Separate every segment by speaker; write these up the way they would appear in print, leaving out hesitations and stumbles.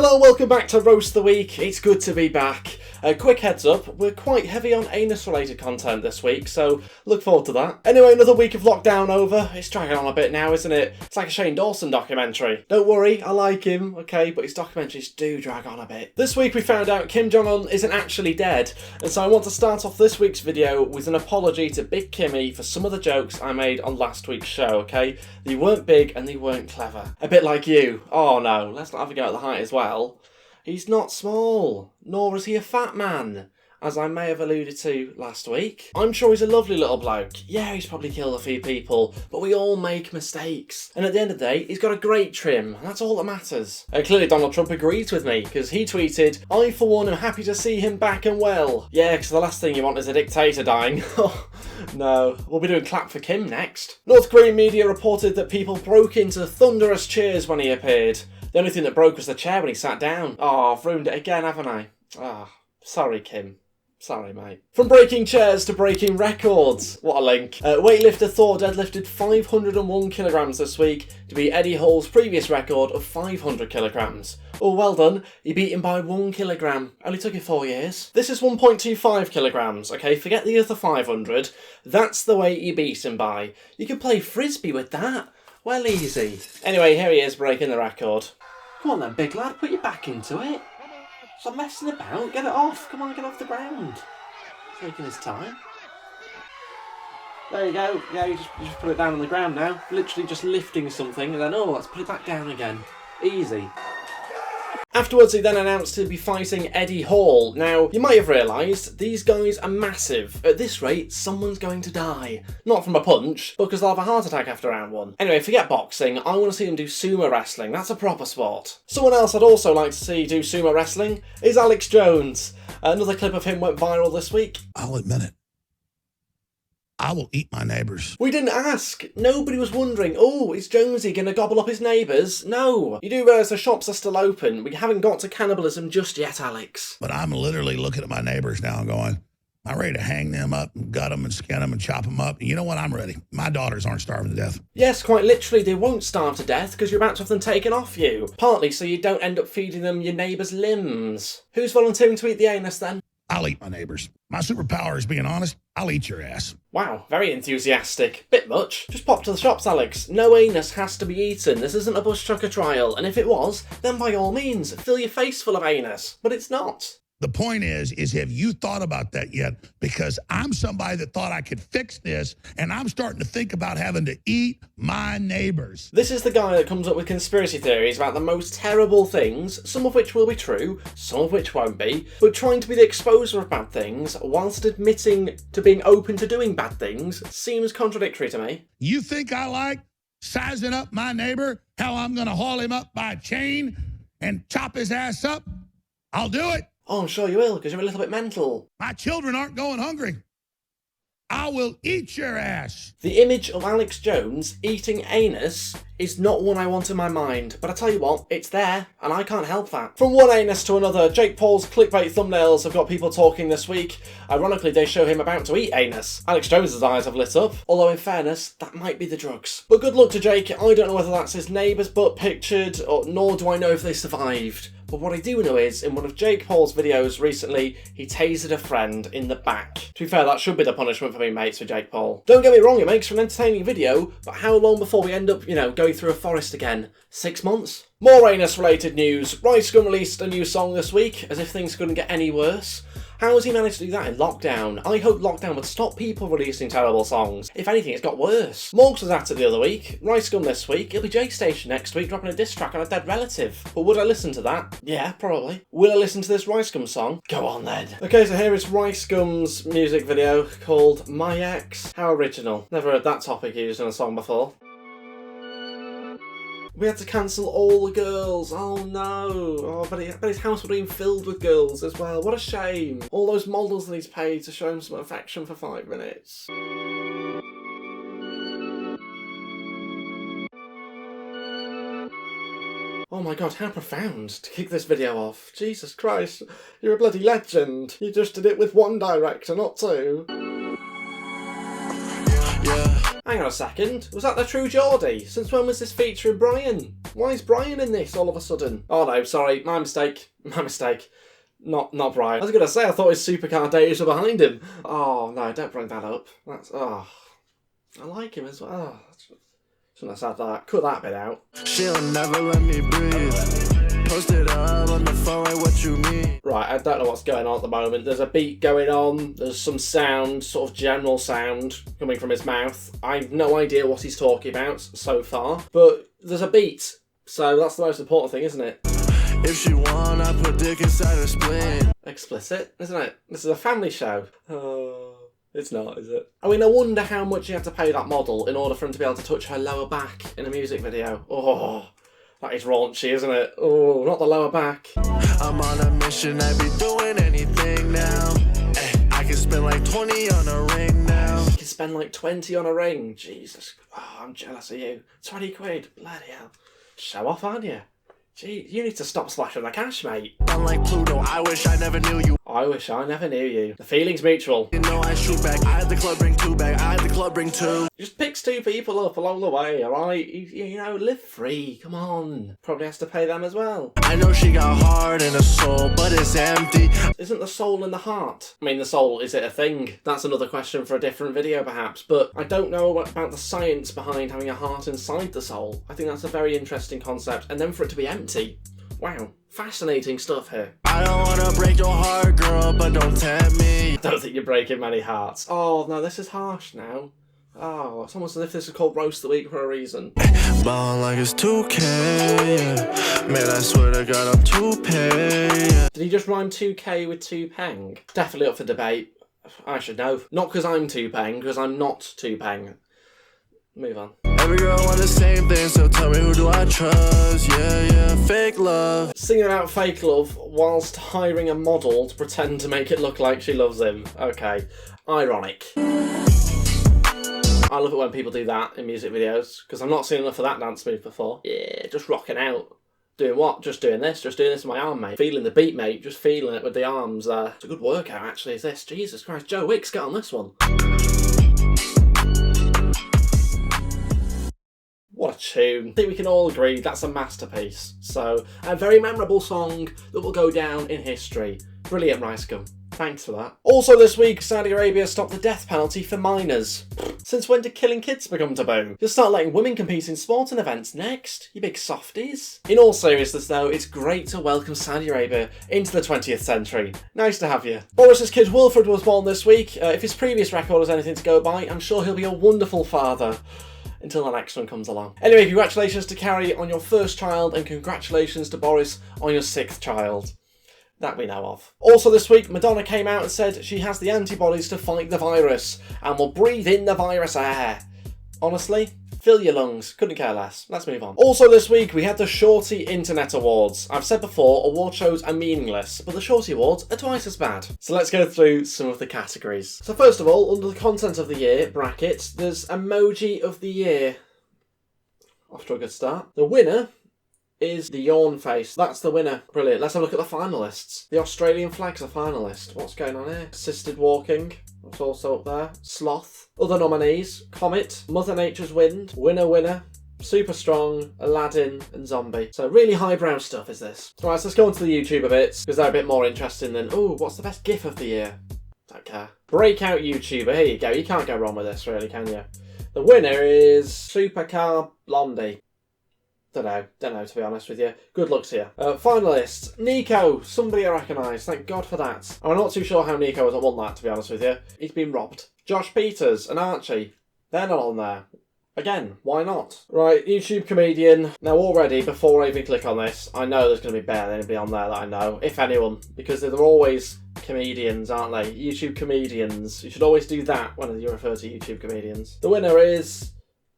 Speaker 1: Hello, welcome back to Roast the Week. It's good to be back. A quick heads up, we're quite heavy on anus related content this week, so look forward to that. Anyway, another week of lockdown over. It's dragging on a bit now, isn't it? It's like a Shane Dawson documentary. Don't worry, I like him, okay, but his documentaries do drag on a bit. This week we found out Kim Jong-un isn't actually dead, and so I want to start off this week's video with an apology to Big Kimmy for some of the jokes I made on last week's show, okay? They weren't big and they weren't clever. A bit like you. Oh no, let's not have a go at the height as well. He's not small, nor is he a fat man, as I may have alluded to last week. I'm sure he's a lovely little bloke. Yeah, he's probably killed a few people, but we all make mistakes. And at the end of the day, he's got a great trim, and that's all that matters. Clearly Donald Trump agrees with me, because he tweeted, "I for one am happy to see him back and well." Yeah, because the last thing you want is a dictator dying. No, we'll be doing Clap for Kim next. North Korean media reported that people broke into thunderous cheers when he appeared. The only thing that broke was the chair when he sat down. Oh, I've ruined it again, haven't I? Ah, sorry, Kim. Sorry, mate. From breaking chairs to breaking records. What a link. Weightlifter Thor deadlifted 501 kilograms this week to beat Eddie Hall's previous record of 500 kilograms. Oh, well done. He beat him by 1 kilogram. Only took it 4 years. This is 1.25 kilograms, okay? Forget the other 500. That's the weight you beat him by. You could play frisbee with that. Well, easy. Anyway, here he is breaking the record. Come on then, big lad, put your back into it. Stop messing about, get it off. Come on, get off the ground. Taking his time. There you go. Yeah, you just put it down on the ground now. Literally just lifting something and then, oh, let's put it back down again. Easy. Afterwards, he then announced he'd be fighting Eddie Hall. Now, you might have realised, these guys are massive. At this rate, someone's going to die. Not from a punch, but because they'll have a heart attack after round one. Anyway, forget boxing, I want to see him do sumo wrestling. That's a proper sport. Someone else I'd also like to see do sumo wrestling is Alex Jones. Another clip of him went viral this week.
Speaker 2: I'll admit it. I will eat my neighbours.
Speaker 1: We didn't ask. Nobody was wondering, oh, is Jonesy going to gobble up his neighbours? No. You do realise the shops are still open. We haven't got to cannibalism just yet, Alex.
Speaker 2: But I'm literally looking at my neighbours now and going, I'm ready to hang them up and gut them and skin them and chop them up. And you know what? I'm ready. My daughters aren't starving to death.
Speaker 1: Yes, quite literally, they won't starve to death because you're about to have them taken off you. Partly so you don't end up feeding them your neighbour's limbs. Who's volunteering to eat the anus then?
Speaker 2: I'll eat my neighbours. My superpower is being honest. I'll eat your ass.
Speaker 1: Wow, very enthusiastic. Bit much. Just pop to the shops, Alex. No anus has to be eaten. This isn't a bush trucker trial. And if it was, then by all means, fill your face full of anus. But it's not.
Speaker 2: The point is have you thought about that yet? Because I'm somebody that thought I could fix this, and I'm starting to think about having to eat my neighbours.
Speaker 1: This is the guy that comes up with conspiracy theories about the most terrible things, some of which will be true, some of which won't be, but trying to be the exposer of bad things whilst admitting to being open to doing bad things seems contradictory to me.
Speaker 2: You think I like sizing up my neighbour, how I'm going to haul him up by a chain and chop his ass up? I'll do it.
Speaker 1: Oh, I'm sure you will, because you're a little bit mental.
Speaker 2: My children aren't going hungry. I will eat your ass.
Speaker 1: The image of Alex Jones eating anus is not one I want in my mind, but I tell you what, it's there, and I can't help that. From one anus to another, Jake Paul's clickbait thumbnails have got people talking this week. Ironically, they show him about to eat anus. Alex Jones's eyes have lit up, although in fairness, that might be the drugs. But good luck to Jake. I don't know whether that's his neighbour's butt pictured, nor do I know if they survived. But what I do know is, in one of Jake Paul's videos recently, he tasered a friend in the back. To be fair, that should be the punishment for being mates with Jake Paul. Don't get me wrong, it makes for an entertaining video, but how long before we end up, going through a forest again? 6 months? More anus-related news. Rice Gum released a new song this week, as if things couldn't get any worse. How has he managed to do that in lockdown? I hope lockdown would stop people releasing terrible songs. If anything, it's got worse. Morgs was at it the other week, Rice Gum this week, it'll be Jake Station next week dropping a diss track on a dead relative. But would I listen to that? Yeah, probably. Will I listen to this Rice Gum song? Go on then. Okay, so here is Rice Gum's music video called My Ex. How original. Never heard that topic used in a song before. We had to cancel all the girls. Oh no. Oh, but his house would have been filled with girls as well. What a shame. All those models that he's paid to show him some affection for 5 minutes. Oh my god, how profound to kick this video off. Jesus Christ, you're a bloody legend. You just did it with one director, not 2. Yeah. Hang on a second, was that the true Geordie? Since when was this featuring Brian? Why is Brian in this all of a sudden? Oh no, sorry, my mistake. My mistake. Not Brian. I was going to say, I thought his supercar days were behind him. Oh no, don't bring that up. That's, I like him as well. Shouldn't have said that. Cut that bit out.
Speaker 3: She'll never let me breathe. Post it up on the phone, like what you mean.
Speaker 1: Right, I don't know what's going on at the moment. There's a beat going on. There's some sound, sort of general sound coming from his mouth. I have no idea what he's talking about so far. But there's a beat. So that's the most important thing, isn't it?
Speaker 3: If she want, I put dick inside her spleen.
Speaker 1: Explicit, isn't it? This is a family show. It's not, is it? I mean, I wonder how much you had to pay that model in order for him to be able to touch her lower back in a music video. Oh, that is raunchy, isn't it? Oh, not the lower back.
Speaker 3: I'm on a mission, I be doing anything now. I can spend like 20 on a ring now.
Speaker 1: You can spend like 20 on a ring. Jesus. Oh, I'm jealous of you. 20 quid. Bloody hell. Show off, aren't you? Gee, you need to stop splashing the cash, mate.
Speaker 3: I'm like Pluto, I wish I never knew you.
Speaker 1: I wish I never knew you. The feeling's mutual.
Speaker 3: You know I shoot back, I had the club bring 2 back, I had the club bring 2.
Speaker 1: Just picks 2 people up along the way, alright? You know, live free, come on. Probably has to pay them as well.
Speaker 3: I know she got heart and a soul, but it's empty.
Speaker 1: Isn't the soul in the heart? I mean, the soul, is it a thing? That's another question for a different video, perhaps. But I don't know about the science behind having a heart inside the soul. I think that's a very interesting concept. And then for it to be empty. Wow, fascinating stuff here.
Speaker 3: I don't wanna break your heart, girl, but don't tempt me.
Speaker 1: I don't think you're breaking many hearts. Oh, no, this is harsh now. Oh, it's almost as if this is called Roast the Week for a reason.
Speaker 3: Ballin' like it's 2K, yeah. Man, I swear to God, I'm 2K, yeah.
Speaker 1: Did he just rhyme 2K with 2peng? Definitely up for debate. I should know. Not because I'm 2peng, because I'm not 2peng. Move on.
Speaker 3: Every girl want the same thing, so tell me who do I trust? Yeah, fake love.
Speaker 1: Singing about fake love whilst hiring a model to pretend to make it look like she loves him. Okay, ironic. I love it when people do that in music videos, because I've not seen enough of that dance move before. Yeah, just rocking out. Doing what? Just doing this with my arm, mate. Feeling the beat, mate. Just feeling it with the arms there. It's a good workout, actually, is this. Jesus Christ, Joe Wicks, get on this one. What a tune. I think we can all agree that's a masterpiece. So, a very memorable song that will go down in history. Brilliant, Rice Gum. Thanks for that. Also this week, Saudi Arabia stopped the death penalty for minors. Since when did killing kids become taboo? You'll start letting women compete in sporting events next, you big softies. In all seriousness though, it's great to welcome Saudi Arabia into the 20th century. Nice to have you. Boris's kid Wilfred was born this week. If his previous record is anything to go by, I'm sure he'll be a wonderful father. Until the next one comes along. Anyway, congratulations to Carrie on your first child and congratulations to Boris on your 6th child. That we know of. Also this week, Madonna came out and said she has the antibodies to fight the virus and will breathe in the virus air. Honestly, fill your lungs. Couldn't care less. Let's move on. Also this week, we had the Shorty Internet Awards. I've said before, award shows are meaningless, but the Shorty Awards are twice as bad. So let's go through some of the categories. So first of all, under the Content of the Year bracket, there's Emoji of the Year. Off to a good start. The winner is the yawn face. That's the winner. Brilliant. Let's have a look at the finalists. The Australian flag's a finalist. What's going on here? Assisted walking. That's also up there. Sloth. Other nominees: Comet, Mother Nature's Wind, Winner, Super Strong, Aladdin, and Zombie. So really highbrow stuff is this. Right, so let's go on to the YouTuber bits, because they're a bit more interesting than, ooh, what's the best GIF of the year? Don't care. Breakout YouTuber. Here you go. You can't go wrong with this, really, can you? The winner is Supercar Blondie. Don't know, to be honest with you. Good luck to you. Finalists: Nico, somebody I recognise. Thank God for that. I'm not too sure how Nico has won that, to be honest with you. He's been robbed. Josh Peters and Archie, they're not on there. Again, why not? Right, YouTube comedian. Now already, before I even click on this, I know there's going to be barely anybody on there that I know, if anyone, because they're always comedians, aren't they? YouTube comedians. You should always do that when you refer to YouTube comedians. The winner is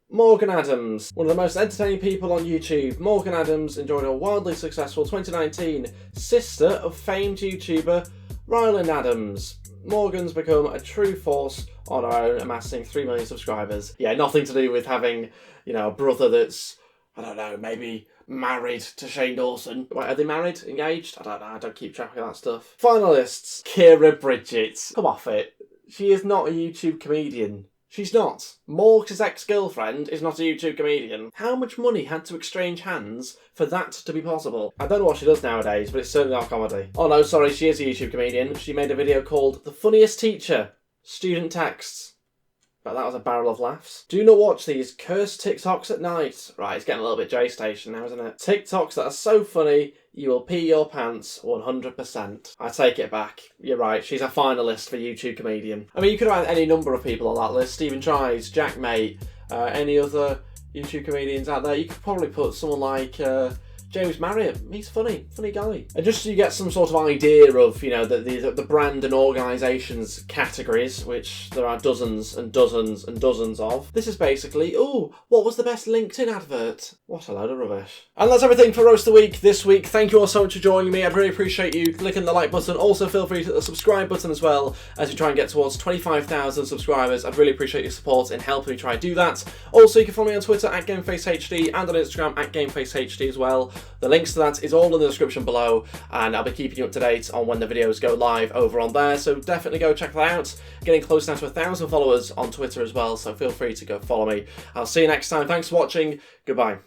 Speaker 1: Morgan Adams, one of the most entertaining people on YouTube. Morgan Adams enjoyed a wildly successful 2019, sister of famed YouTuber Ryland Adams. Morgan's become a true force on her own, amassing 3 million subscribers. Yeah, nothing to do with having, you know, a brother that's, I don't know, maybe married to Shane Dawson. Wait, are they married? Engaged? I don't know, I don't keep track of that stuff. Finalists: Kira Bridget. Come off it. She is not a YouTube comedian. She's not. Morg's ex-girlfriend is not a YouTube comedian. How much money had to exchange hands for that to be possible? I don't know what she does nowadays, but it's certainly not comedy. Oh no, sorry, she is a YouTube comedian. She made a video called The Funniest Teacher. Student texts. But that was a barrel of laughs. Do not watch these cursed TikToks at night. Right, it's getting a little bit J-Station now, isn't it? TikToks that are so funny, you will pee your pants 100%. I take it back. You're right, she's a finalist for YouTube comedian. I mean, you could have had any number of people on that list. Stephen Tries, Jack Mate, any other YouTube comedians out there. You could probably put someone like James Marriott. He's funny guy. And just so you get some sort of idea of, you know, the brand and organisations categories, which there are dozens and dozens and dozens of. This is basically, ooh, what was the best LinkedIn advert? What a load of rubbish. And that's everything for Roast of the Week this week. Thank you all so much for joining me. I'd really appreciate you clicking the like button. Also, feel free to hit the subscribe button as well as we try and get towards 25,000 subscribers. I'd really appreciate your support in helping me try and do that. Also, you can follow me on Twitter at GameFaceHD and on Instagram at GameFaceHD as well. The links to that is all in the description below, and I'll be keeping you up to date on when the videos go live over on there, so definitely go check that out. Getting close now to 1,000 followers on Twitter as well, so feel free to go follow me. I'll see you next time. Thanks for watching. Goodbye.